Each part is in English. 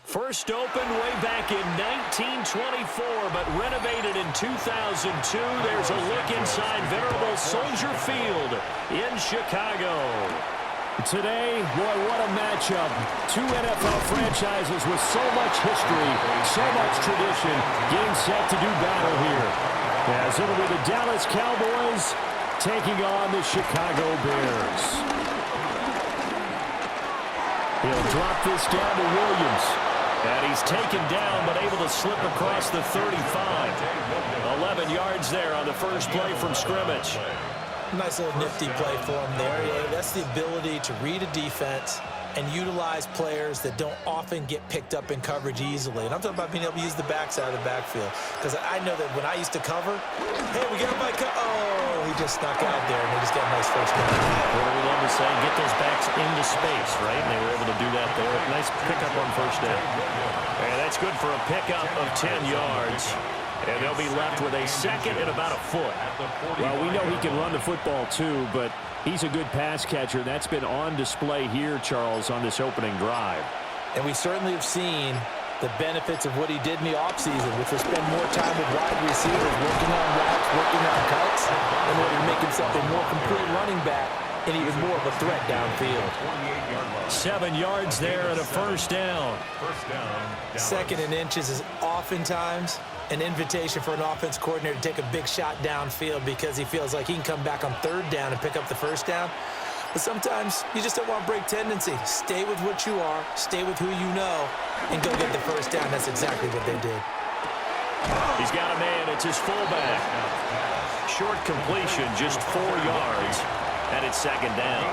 First opened way back in 1924, but renovated in 2002. There's a look inside venerable Soldier Field in Chicago. Today, boy, what a matchup. Two NFL franchises with so much history, so much tradition, getting set to do battle here. As it'll be the Dallas Cowboys taking on the Chicago Bears. He'll drop this down to Williams. And he's taken down, but able to slip across the 35. 11 yards there on the first play from scrimmage. Nice little nifty play for him there. Yeah, that's the ability to read a defense and utilize players that don't often get picked up in coverage easily. And I'm talking about being able to use the backside of the backfield. Because I know that when I used to cover, hey, we got my oh, he just snuck out there, and they just got a nice first down. What do we love to say? Get those backs into space, right? And they were able to do that there. Nice pickup on first down. And that's good for a pickup of 10 yards. And they'll be left with a second and about a foot. Well, we know he can run the football too, but he's a good pass catcher. That's been on display here, Charles, on this opening drive. And we certainly have seen the benefits of what he did in the offseason, which was spend more time with wide receivers, working on routes, working on cuts, in order to make himself a more complete running back and even more of a threat downfield. 7 yards there and a first down. Second and inches is oftentimes an invitation for an offense coordinator to take a big shot downfield because he feels like he can come back on third down and pick up the first down. But sometimes you just don't want to break tendency. Stay with what you are, stay with who you know, and go get the first down. That's exactly what they did. He's got a man. It's his fullback. Short completion, just 4 yards, and it's second down.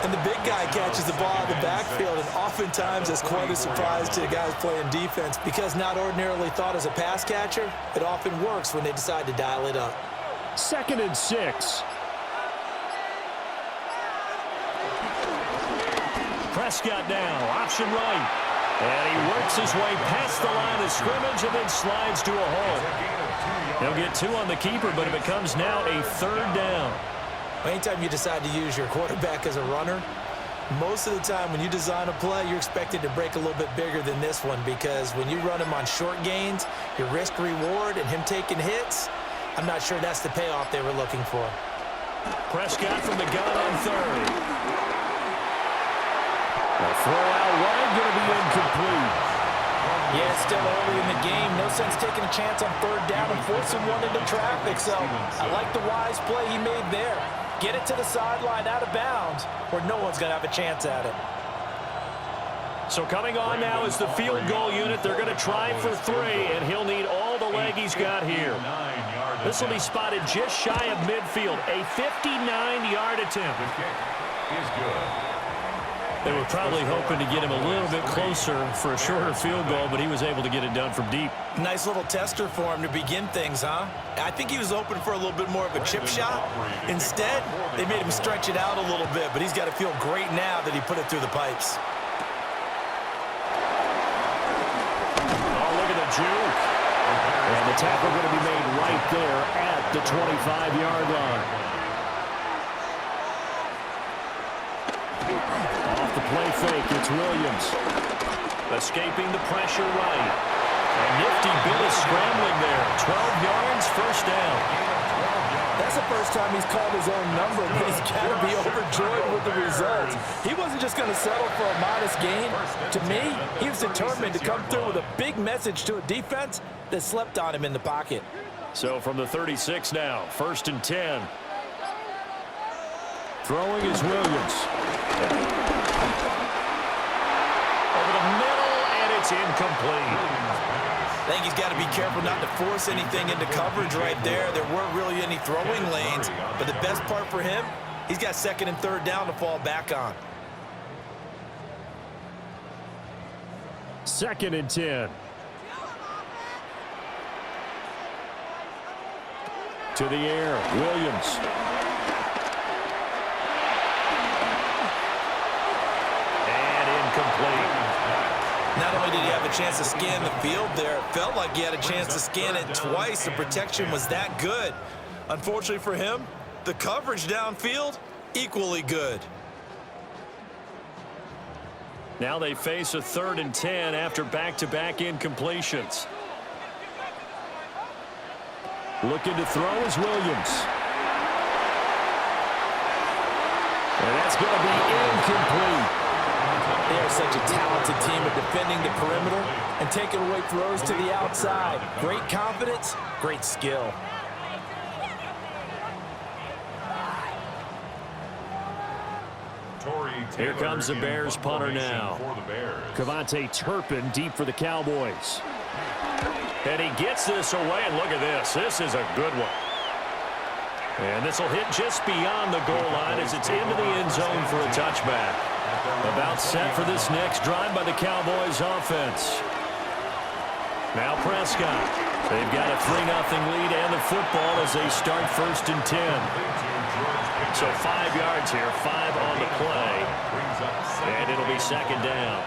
And the big guy catches the ball out of the backfield, and oftentimes it's quite a surprise to the guys playing defense because not ordinarily thought as a pass catcher, it often works when they decide to dial it up. 2nd and 6. Prescott now, option right. And he works his way past the line of scrimmage and then slides to a hole. He'll get 2 on the keeper, but it becomes now a third down. Anytime you decide to use your quarterback as a runner, most of the time when you design a play, you're expected to break a little bit bigger than this one because when you run him on short gains, your risk-reward and him taking hits, I'm not sure that's the payoff they were looking for. Prescott from the gun on third. A throw out wide, going to be incomplete. Yeah, it's still early in the game. No sense taking a chance on third down and forcing one into traffic. So I like the wise play he made there. Get it to the sideline out of bounds where no one's going to have a chance at it. So coming on now is the field goal unit. They're going to try for 3, and he'll need all the leg he's got here. This will be spotted just shy of midfield. A 59-yard attempt. Is good. They were probably hoping to get him a little bit closer for a shorter field goal, but he was able to get it done from deep. Nice little tester for him to begin things, huh? I think he was open for a little bit more of a chip shot. Instead, they made him stretch it out a little bit, but he's got to feel great now that he put it through the pipes. Oh, look at the juke. And the tackle going to be made right there at the 25-yard line. Off the play fake, it's Williams. Escaping the pressure right. A nifty bit of scrambling there. 12 yards, first down. That's the first time he's called his own number, but he's got to be overjoyed with the results. He wasn't just going to settle for a modest gain. To me, he was determined to come through with a big message to a defense that slept on him in the pocket. So from the 36 now, 1st and 10. Throwing is Williams. Over the middle, and it's incomplete. I think he's got to be careful not to force anything into coverage right there. There weren't really any throwing lanes, but the best part for him, he's got 2nd and 3rd down to fall back on. 2nd and 10. To the air, Williams. Not only did he have a chance to scan the field there, it felt like he had a chance to scan it twice. The protection was that good. Unfortunately for him, the coverage downfield, equally good. Now they face a 3rd and 10 after back-to-back incompletions. Looking to throw is Williams. And that's going to be incomplete. They are such a talented team at defending the perimeter and taking away throws to the outside. Great confidence, great skill. Here comes the Bears punter now. Cavante Turpin deep for the Cowboys. And he gets this away, and look at this. This is a good one. And this will hit just beyond the goal line as it's into the end zone for a touchback. About set for this next drive by the Cowboys offense. Now Prescott. They've got a 3-0 lead and the football as they start 1st and 10. So 5 yards here, 5 on the play. And it'll be 2nd down.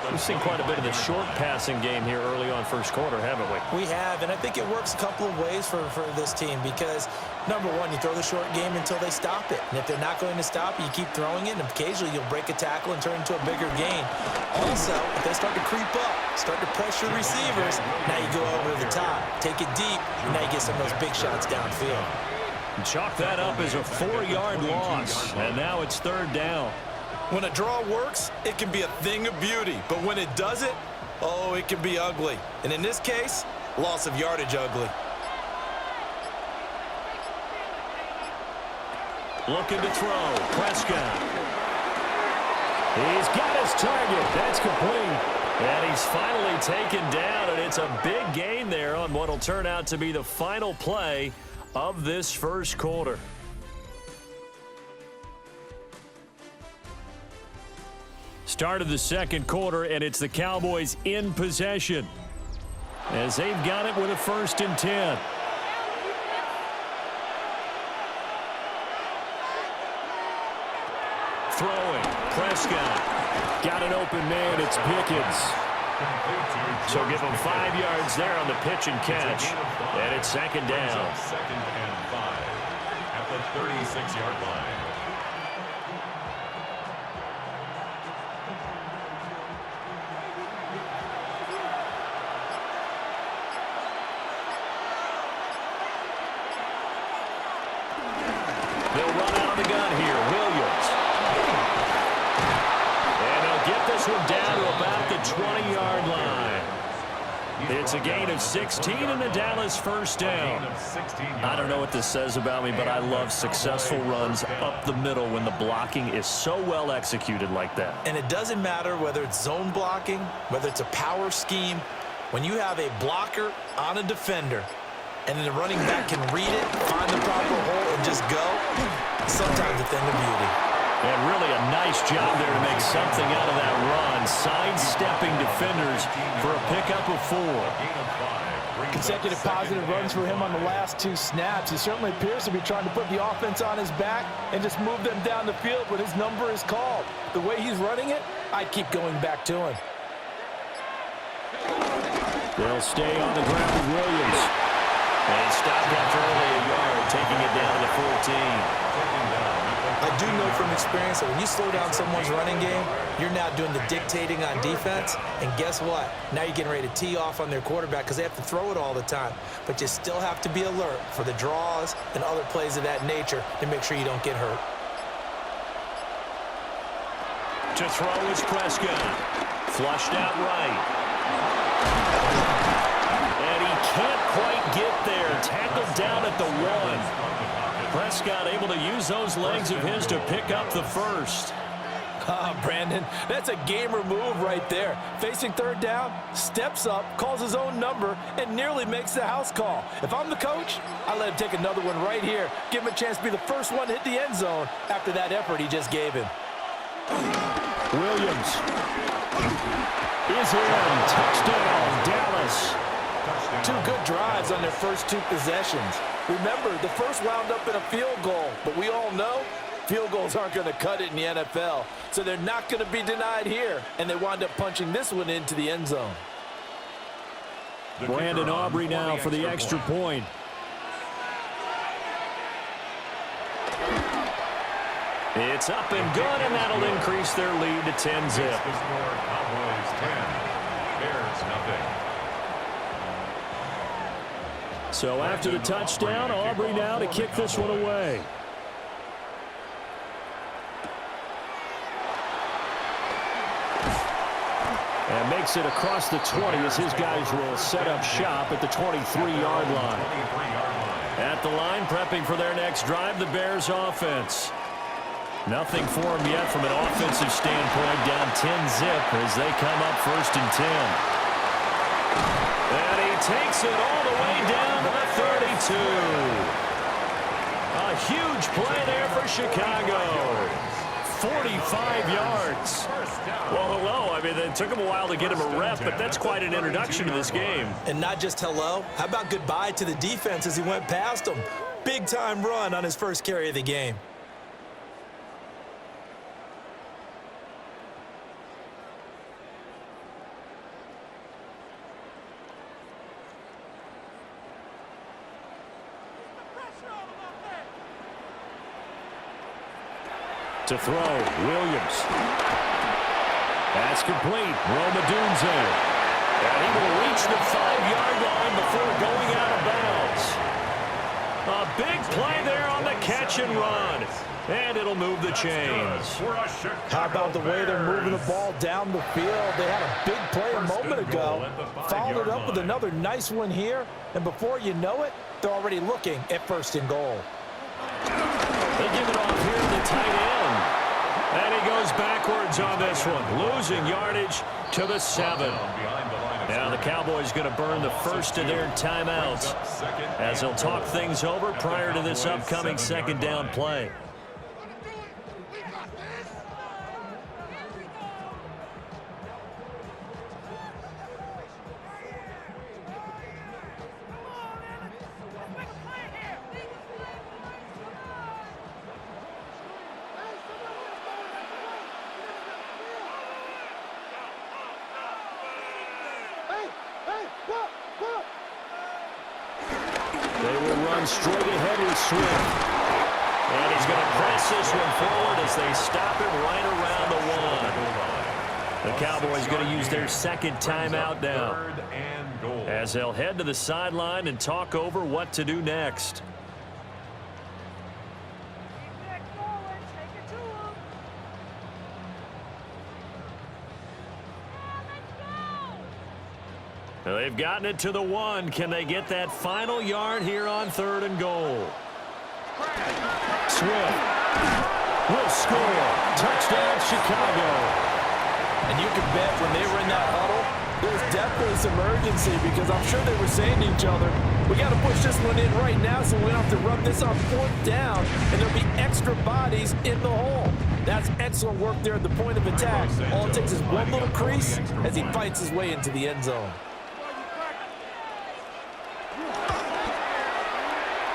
We've seen quite a bit of the short passing game here early on 1st quarter, haven't we? We have, and I think it works a couple of ways for this team because, number one, you throw the short game until they stop it. And if they're not going to stop it, you keep throwing it, and occasionally you'll break a tackle and turn into a bigger gain. Also, if they start to creep up, start to pressure receivers, now you go over the top, take it deep, and now you get some of those big shots downfield. Chalk that up as a 4-yard loss, and now it's 3rd down. When a draw works, it can be a thing of beauty. But when it doesn't, oh, it can be ugly. And in this case, loss of yardage ugly. Looking to throw. Prescott. He's got his target. That's complete. And he's finally taken down, and it's a big gain there on what will turn out to be the final play of this 1st quarter. Start of the 2nd quarter, and it's the Cowboys in possession as they've got it with a 1st and 10. Throwing. Prescott. Got an open man. It's Pickens. So give him 5 yards there on the pitch and catch. And it's 2nd down. 2nd and 5 at the 36-yard line. They'll run out of the gun here. Williams. And they'll get this one down to about the 20-yard line. It's a gain of 16 and the Dallas 1st down. I don't know what this says about me, but I love successful runs up the middle when the blocking is so well executed like that. And it doesn't matter whether it's zone blocking, whether it's a power scheme. When you have a blocker on a defender, and then the running back can read it, find the proper hole, and just go, sometimes a thing of beauty. And really a nice job there to make something out of that run, sidestepping defenders for a pickup of 4. Consecutive positive runs for him on the last 2 snaps. He certainly appears to be trying to put the offense on his back and just move them down the field when his number is called. The way he's running it, I'd keep going back to him. They'll stay on the ground with Williams. And he stopped after only a yard, taking it down to the 14. I do know from experience that when you slow down someone's running game, you're now doing the dictating on defense. And guess what? Now you're getting ready to tee off on their quarterback because they have to throw it all the time. But you still have to be alert for the draws and other plays of that nature to make sure you don't get hurt. To throw is Prescott. Flushed out right. And he can't quite get there. Tackled down at the 1. Prescott able to use those legs of his to pick up the 1st. Brandon, that's a gamer move right there. Facing 3rd down, steps up, calls his own number, and nearly makes the house call. If I'm the coach, I let him take another one right here. Give him a chance to be the first one to hit the end zone after that effort he just gave him. Williams is in. Touchdown, Dallas. 2 good drives on their first 2 possessions. Remember, the first wound up in a field goal, but we all know field goals aren't going to cut it in the NFL, so they're not going to be denied here, and they wind up punching this one into the end zone. Brandon Aubrey now for the extra point. It's up and good, and that'll increase their lead to 10-zip. The score, Cowboys 10, Bears nothing. So after the touchdown, Aubrey now to kick this one away. And makes it across the 20 as his guys will set up shop at the 23-yard line. At the line, prepping for their next drive, the Bears offense. Nothing for them yet from an offensive standpoint, down 10-zip as they come up 1st and 10. And he takes it all the way down to the 32. A huge play there for Chicago. 45 yards. Well, hello. I mean, it took him a while to get him a rep, but that's quite an introduction to this game. And not just hello. How about goodbye to the defense as he went past him? Big-time run on his first carry of the game. To throw, Williams. That's complete. Roma Dunze. And he will reach the 5-yard line before going out of bounds. A big play there on the catch and run. And it'll move the chains. How about the way they're moving the ball down the field? They had a big play a moment ago. Followed it up with another nice one here. And before you know it, they're already looking at 1st and goal. They give it off here to the tight end. And he goes backwards on this one, losing yardage to the 7. Now the Cowboys going to burn the first of their timeouts as they'll talk things over prior to this upcoming 2nd down play. Straight ahead with Swift. And he's going to press this one forward as they stop him right around the 1. The Cowboys going to use their 2nd timeout now as they'll head to the sideline and talk over what to do next. They've gotten it to the 1. Can they get that final yard here on 3rd and goal? Swift will score. Touchdown, Chicago. And you can bet when they were in that huddle, there was definitely some urgency because I'm sure they were saying to each other, we got to push this one in right now so we don't have to run this on 4th down, and there'll be extra bodies in the hole. That's excellent work there at the point of attack. All it takes is one little crease as he fights his way into the end zone.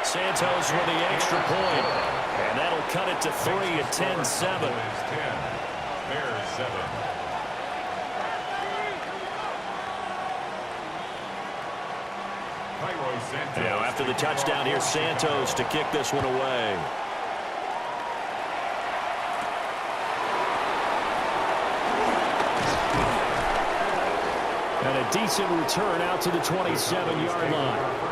Santos with the extra point, and that'll cut it to 3 at 10-7. Bears 7. Now after the touchdown, here's Santos to kick this one away. And a decent return out to the 27-yard line.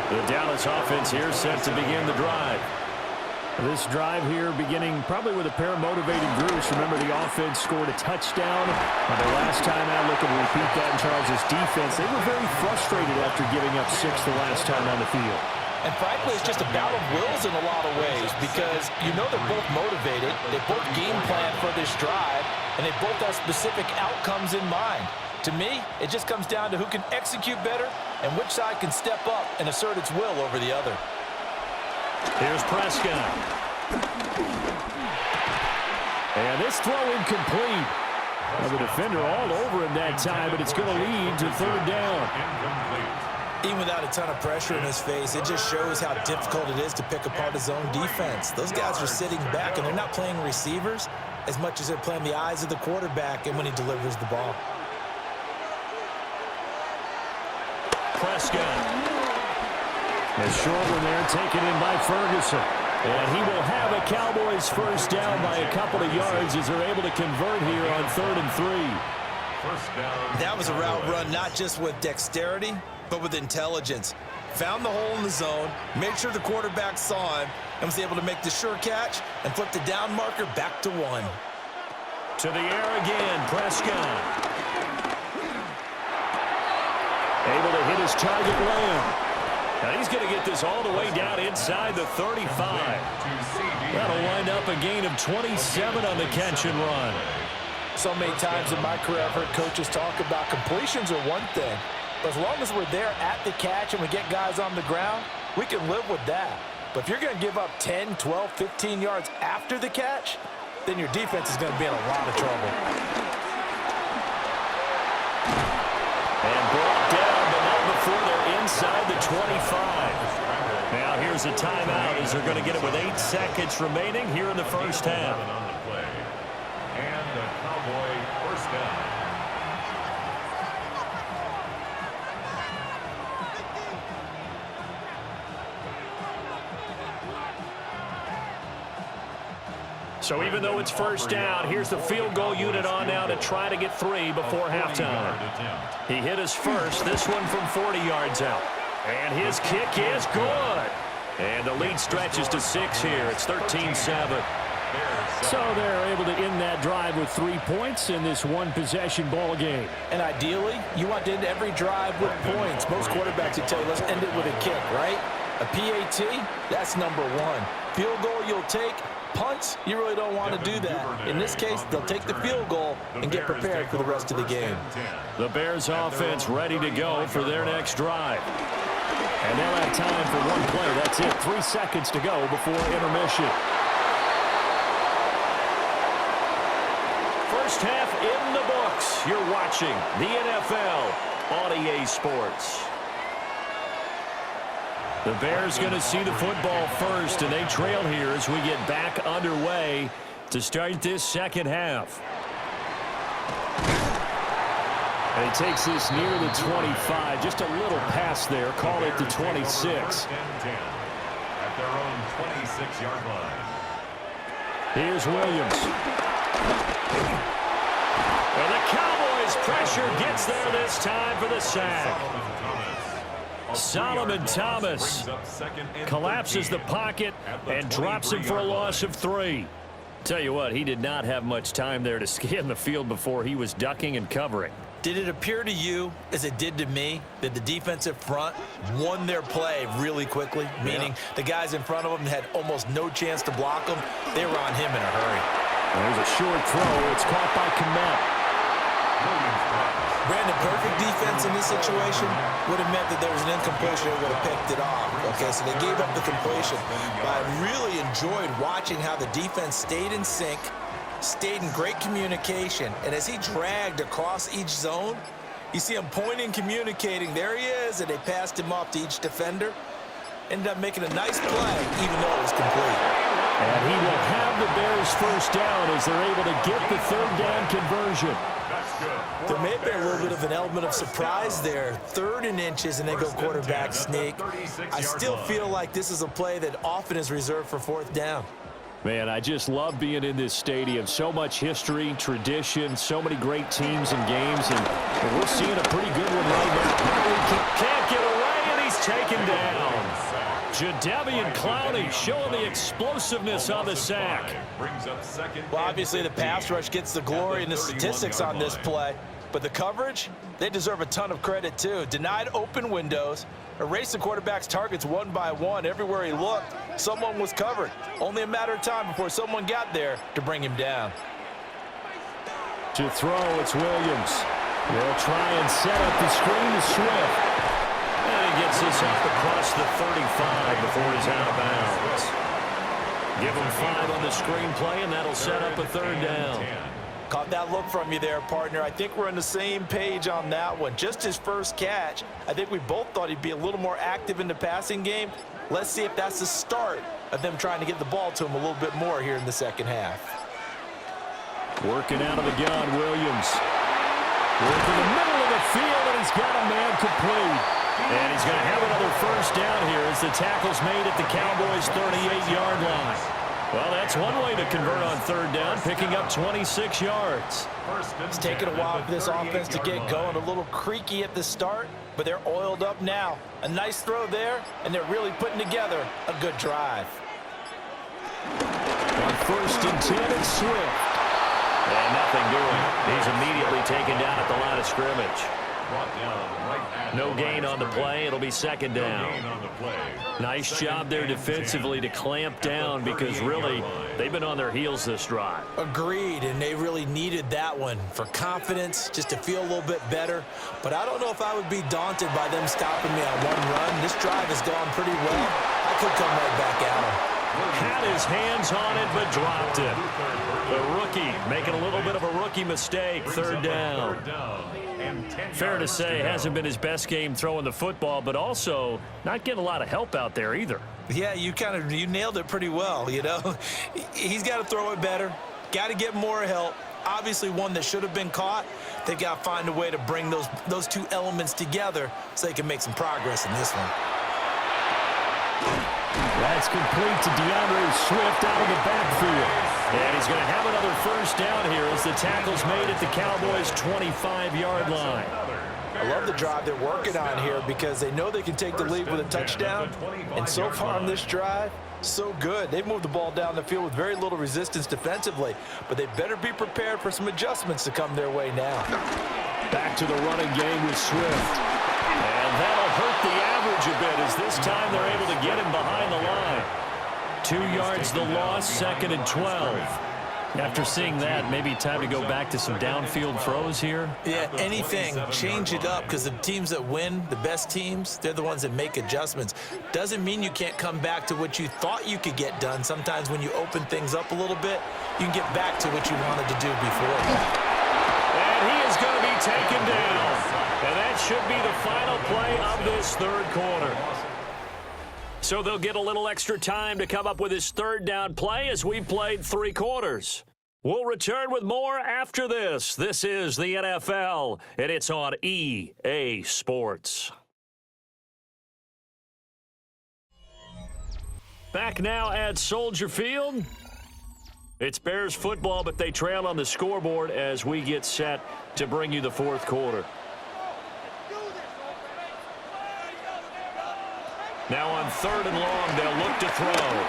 The Dallas offense here set to begin the drive. This drive here beginning probably with a pair of motivated groups. Remember, the offense scored a touchdown. The last time out, looking to repeat that in Charles' defense. They were very frustrated after giving up 6 the last time on the field. And frankly, it's just a battle of wills in a lot of ways because you know they're both motivated. They both game plan for this drive, and they both have specific outcomes in mind. To me, it just comes down to who can execute better and which side can step up and assert its will over the other. Here's Prescott. And this throw incomplete. Well, the defender all over him that time, but it's going to lead to 3rd down. Even without a ton of pressure in his face, it just shows how difficult it is to pick apart his own defense. Those guys are sitting back, and they're not playing receivers as much as they're playing the eyes of the quarterback and when he delivers the ball. Prescott. A short one there taken in by Ferguson. And he will have a Cowboys first down by a couple of yards as they're able to convert here on 3rd and 3. That was a route run not just with dexterity, but with intelligence. Found the hole in the zone, made sure the quarterback saw him, and was able to make the sure catch and flip the down marker back to 1. To the air again, Prescott. Able to hit his target, Lamb. Now he's going to get this all the way down inside the 35. That'll wind up a gain of 27 on the catch and run. So many times in my career, I've heard coaches talk about completions are one thing. But as long as we're there at the catch and we get guys on the ground, we can live with that. But if you're going to give up 10, 12, 15 yards after the catch, then your defense is going to be in a lot of trouble. And brought down, but not before they're inside the 25. Now here's a timeout as they're going to get it with 8 seconds remaining here in the first half. And the Cowboy first down. So even though it's first down, here's the field goal unit on now to try to get 3 before halftime. He hit his first, this one from 40 yards out. And his kick is good. And the lead stretches to 6 here. It's 13-7. So they're able to end that drive with 3 points in this one-possession ball game. And ideally, you want to end every drive with points. Most quarterbacks would tell you, let's end it with a kick, right? A PAT, that's number 1. Field goal you'll take. Punts, you really don't want to do that. In this case, they'll take the field goal and get prepared for the rest of the game. The Bears offense ready to go for their next drive. And they'll have time for one play. That's it. 3 seconds to go before intermission. First half in the books. You're watching the NFL on EA Sports. The Bears going to see the football first, and they trail here as we get back underway to start this second half. And he takes this near the 25, just a little pass there. Call it the 26. At their own 26-yard line. Here's Williams. And the Cowboys pressure gets there this time for the sack. Solomon Thomas collapses the pocket and drops him for a loss of 3. Tell you what, he did not have much time there to scan the field before he was ducking and covering. Did it appear to you, as it did to me, that the defensive front won their play really quickly? Meaning the guys in front of them had almost no chance to block them. They were on him in a hurry. There's a short throw. It's caught by Komet. Brandon, perfect defense in this situation would have meant that there was an incompletion. They would have picked it off. Okay, so they gave up the completion. But I really enjoyed watching how the defense stayed in sync, stayed in great communication. And as he dragged across each zone, you see him pointing, communicating. There he is, and they passed him off to each defender. Ended up making a nice play, even though it was complete. And he will have the Bears first down as they're able to get the 3rd down conversion. There may have been a little bit of an element of surprise there. 3rd and inches, and they go quarterback sneak. I still feel like this is a play that often is reserved for 4th down. Man, I just love being in this stadium. So much history, tradition, so many great teams and games, and we're seeing a pretty good one right now. Can't get away, and he's taken down. Jadeveon Clowney showing the explosiveness on the sack. Well, obviously the pass rush gets the glory and the statistics on this play, but the coverage, they deserve a ton of credit too. Denied open windows, erased the quarterback's targets one by one. Everywhere he looked, someone was covered. Only a matter of time before someone got there to bring him down. To throw, it's Williams. They'll try and set up the screen to Swift. And he gets this up across the 35 before he's out of bounds. Give him 5 on the screenplay, and that'll set up a 3rd down. Caught that look from you there, partner. I think we're on the same page on that one. Just his first catch. I think we both thought he'd be a little more active in the passing game. Let's see if that's the start of them trying to get the ball to him a little bit more here in the second half. Working out of the gun, Williams. Working the middle of the field, and he's got a man complete. And he's going to have another first down here as the tackle's made at the Cowboys' 38-yard line. Well, that's one way to convert on third down, picking up 26 yards. It's taken a while for this offense to get going. A little creaky at the start, but they're oiled up now. A nice throw there, and they're really putting together a good drive. On first and 10, it's Swift. And nothing doing. He's immediately taken down at the line of scrimmage. No gain on the play. It'll be second down. Nice job there defensively to clamp down because really they've been on their heels this drive. Agreed, and they really needed that one for confidence, just to feel a little bit better. But I don't know if I would be daunted by them stopping me on one run. This drive has gone pretty well. I could come right back at him. Had his hands on it, but dropped it. The rookie making a little bit of a rookie mistake, third down. Fair to say, hasn't been his best game throwing the football, but also not getting a lot of help out there either. Yeah, you nailed it pretty well, you know. He's got to throw it better, got to get more help. Obviously one that should have been caught. They've got to find a way to bring those two elements together so they can make some progress in this one. That's complete to DeAndre Swift out of the backfield. And he's going to have another first down here as the tackle's made at the Cowboys' 25-yard line. I love the drive they're working on here because they know they can take the lead with a touchdown. And so far on this drive, so good. They've moved the ball down the field with very little resistance defensively, but they better be prepared for some adjustments to come their way now. Back to the running game with Swift. And that'll hurt the average a bit as this time they're able to get him behind the line. 2 yards the loss, second and 12. After seeing that, maybe time to go back to some downfield throws here. Yeah, anything. Change it up because the teams that win, the best teams, they're the ones that make adjustments. Doesn't mean you can't come back to what you thought you could get done. Sometimes when you open things up a little bit, you can get back to what you wanted to do before. And he is going to be taken down. And that should be the final play of this third quarter. So they'll get a little extra time to come up with his third down play as we played 3 quarters. We'll return with more after this. This is the NFL, and it's on EA Sports. Back now at Soldier Field. It's Bears football, but they trail on the scoreboard as we get set to bring you the fourth quarter. Now on third and long, they'll look to throw.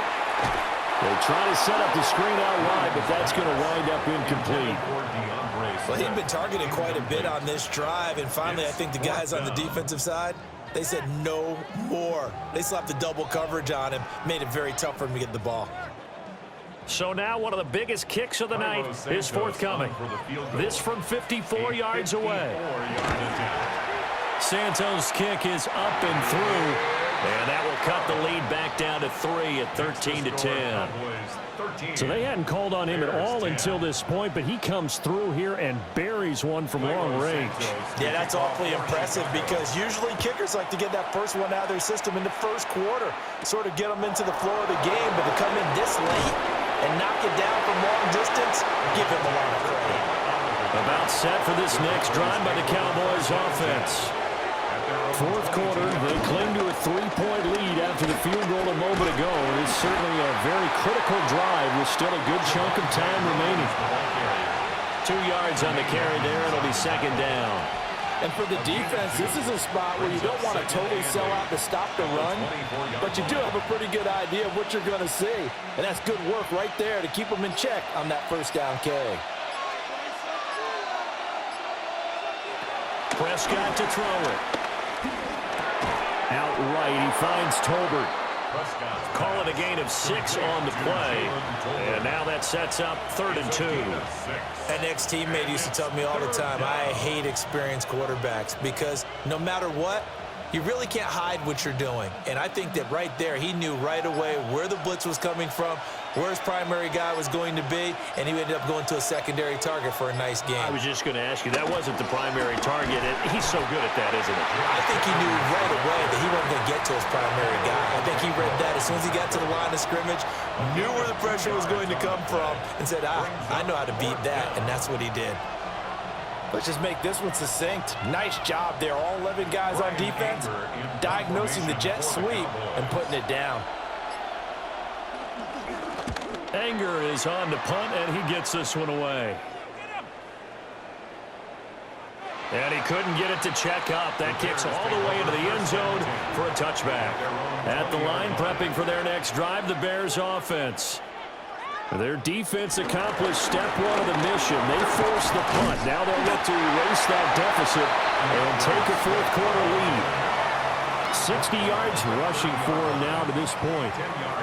They try to set up the screen out wide, but that's going to wind up incomplete. Well, he'd been targeted quite a bit on this drive, and finally I think the guys on the defensive side, they said no more. They slapped the double coverage on him, made it very tough for him to get the ball. So now one of the biggest kicks of the night is forthcoming. This from 54 yards away. Santos' kick is up and through. And that will cut the lead back down to 3 at 13-10. So they hadn't called on him at all until this point, but he comes through here and buries one from long range. Yeah, that's awfully impressive because usually kickers like to get that first one out of their system in the first quarter, sort of get them into the flow of the game, but to come in this late and knock it down from long distance, give him a lot of credit. About set for this next drive by the Cowboys offense. Fourth quarter, they cling to a 3-point lead after the field goal a moment ago. It's certainly a very critical drive with still a good chunk of time remaining. 2 yards on the carry there. It'll be second down. And for the defense, this is a spot where you don't want to totally sell out to stop the run, but you do have a pretty good idea of what you're going to see. And that's good work right there to keep them in check on that first down carry. Prescott to throw it. Outright, he finds Tolbert. Call it a gain of 6 on the play. And now that sets up 3rd and 2. An ex-teammate used to tell me all the time, I hate experienced quarterbacks because no matter what, you really can't hide what you're doing. And I think that right there, he knew right away where the blitz was coming from, where his primary guy was going to be, and he ended up going to a secondary target for a nice game. I was just going to ask you, that wasn't the primary target. He's so good at that, isn't he? I think he knew right away that he wasn't going to get to his primary guy. I think he read that as soon as he got to the line of scrimmage, knew where the pressure was going to come from, and said, I know how to beat that, and that's what he did. Let's just make this one succinct. Nice job there. All 11 guys on defense, diagnosing the jet sweep and putting it down. Anger is on to punt, and he gets this one away. And he couldn't get it to check up. That kicks all the way into the end zone for a touchback. At the line, prepping for their next drive, the Bears offense. Their defense accomplished step one of the mission. They forced the punt. Now they'll look to erase that deficit and take a fourth quarter lead. 60 yards rushing for him now to this point.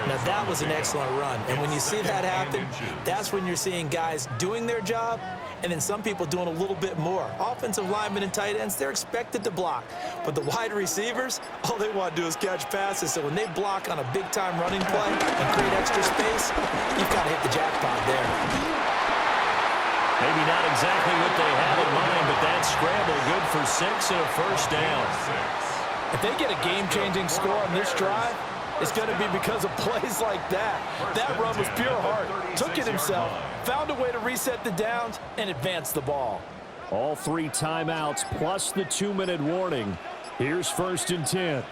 Now that was an excellent run. And when you see that happen, that's when you're seeing guys doing their job and then some people doing a little bit more. Offensive linemen and tight ends, they're expected to block. But the wide receivers, all they want to do is catch passes. So when they block on a big-time running play and create extra space, you've got to hit the jackpot there. Maybe not exactly what they had in mind, but that scramble good for 6 and a first down. If they get a game-changing score on this drive, it's going to be because of plays like that. That run was pure heart. Took it himself, found a way to reset the downs, and advance the ball. All 3 timeouts plus the 2-minute warning. Here's 1st and 10.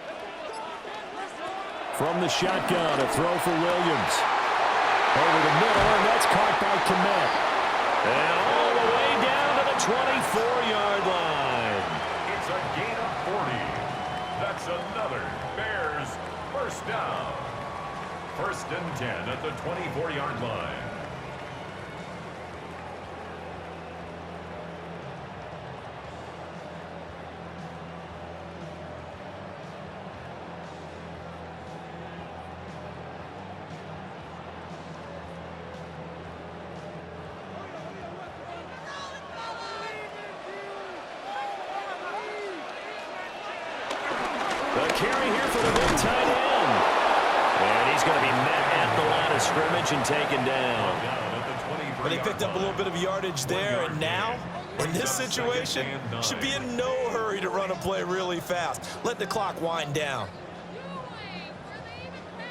From the shotgun, a throw for Williams. Over the middle, and that's caught by Kmet. And all the way down to the 24-yard line. It's a gain of 40. That's another Bears first down. 1st and 10 at the 24-yard line. The carry here for the big tight end. And he's going to be met at the line of scrimmage and taken down. But they picked up a little bit of yardage there, and now, in this situation, should be in no hurry to run a play really fast. Let the clock wind down.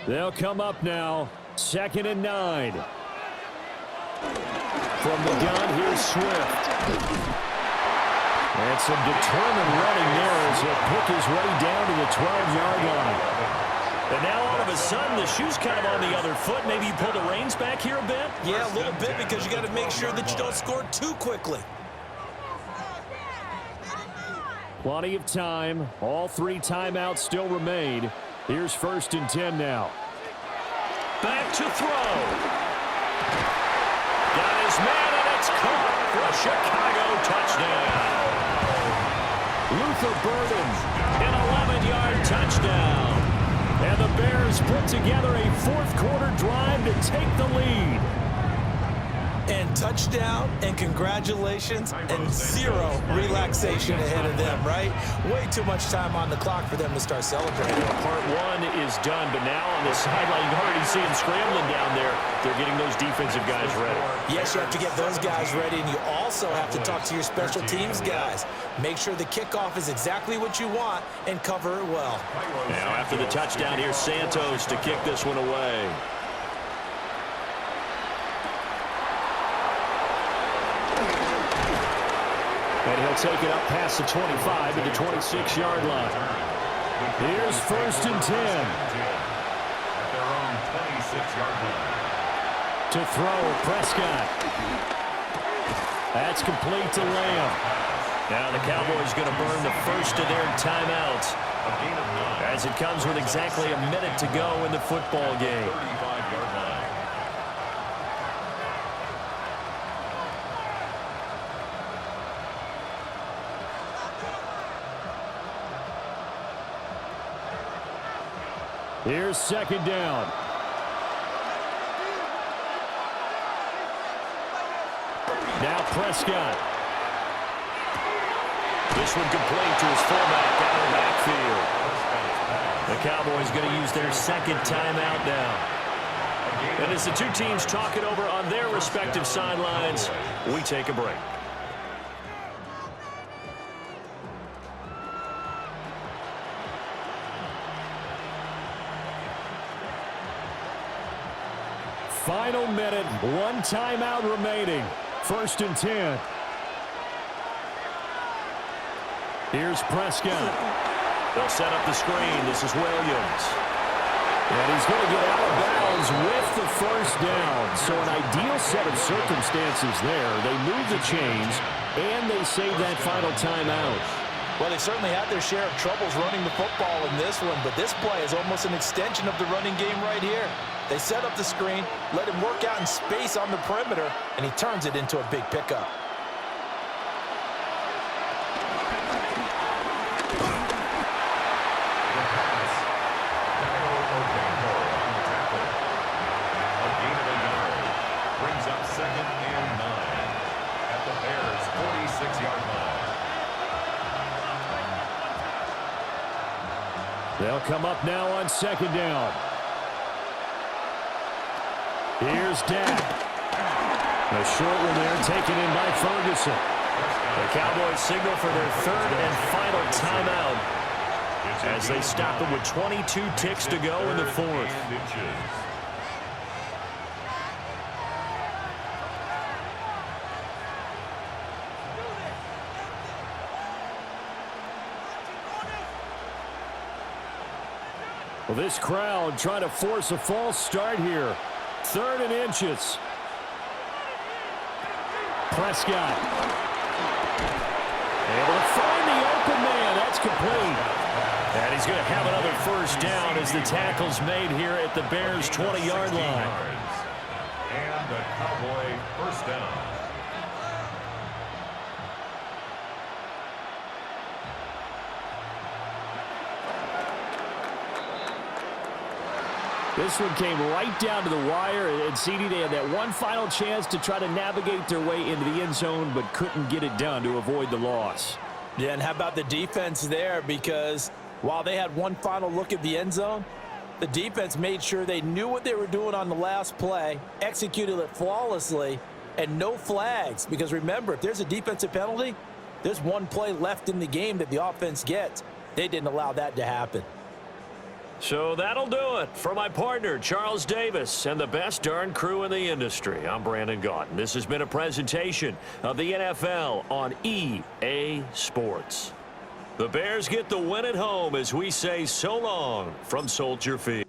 They'll come up now. 2nd and 9. From the gun, here's Swift. And some determined running there as he'll pick his way down to the 12-yard line. And now all of a sudden the shoe's kind of on the other foot. Maybe you pull the reins back here a bit? Yeah, a little bit, because you got to make sure that you don't score too quickly. Plenty of time. All 3 timeouts still remain. Here's 1st and 10 now. Back to throw. Got his man, and it's caught for a Chicago touchdown. Luther Burden. An 11-yard touchdown. And the Bears put together a fourth quarter drive to take the lead. And touchdown, and congratulations, and 0 relaxation ahead of them, right? Way too much time on the clock for them to start celebrating. Part 1 is done, but now on the sideline, you already see them scrambling down there. They're getting those defensive guys ready. Yes, you have to get those guys ready, and you also have to talk to your special teams guys. Make sure the kickoff is exactly what you want and cover it well. Now after the touchdown, here's Santos to kick this one away. And he'll take it up past the 25 to the 26-yard line. Here's 1st and 10. At their own 26-yard line. To throw, Prescott. That's complete to Lamb. Now the Cowboys going to burn the first of their timeouts as it comes with exactly a minute to go in the football game. 35-yard line. Here's 2nd down. Now Prescott. This one complete to his fullback out of the backfield. The Cowboys going to use their 2nd timeout now. And as the 2 teams talk it over on their respective sidelines, we take a break. Final minute, 1 timeout remaining. 1st and 10. Here's Prescott. They'll set up the screen. This is Williams. And he's going to get out of bounds with the first down. So an ideal set of circumstances there. They move the chains, and they save that final timeout. Well, they certainly had their share of troubles running the football in this one, but this play is almost an extension of the running game right here. They set up the screen, let him work out in space on the perimeter, and he turns it into a big pickup. They'll come up now on second down. Here's Dak. A short one there taken in by Ferguson. The Cowboys signal for their third and final timeout as they stop them with 22 ticks to go in the fourth. Well, this crowd trying to force a false start here. 3rd and inches. Prescott. Able to find the open man. That's complete. And he's going to have another first down as the tackle's made here at the Bears' 20-yard line. And the Cowboy first down. This one came right down to the wire, and CD, they had that one final chance to try to navigate their way into the end zone, but couldn't get it done to avoid the loss. Yeah, and how about the defense there? Because while they had one final look at the end zone, the defense made sure they knew what they were doing on the last play, executed it flawlessly, and no flags. Because remember, if there's a defensive penalty, there's one play left in the game that the offense gets. They didn't allow that to happen. So that'll do it for my partner, Charles Davis, and the best darn crew in the industry. I'm Brandon Gaudin. This has been a presentation of the NFL on EA Sports. The Bears get the win at home as we say so long from Soldier Field.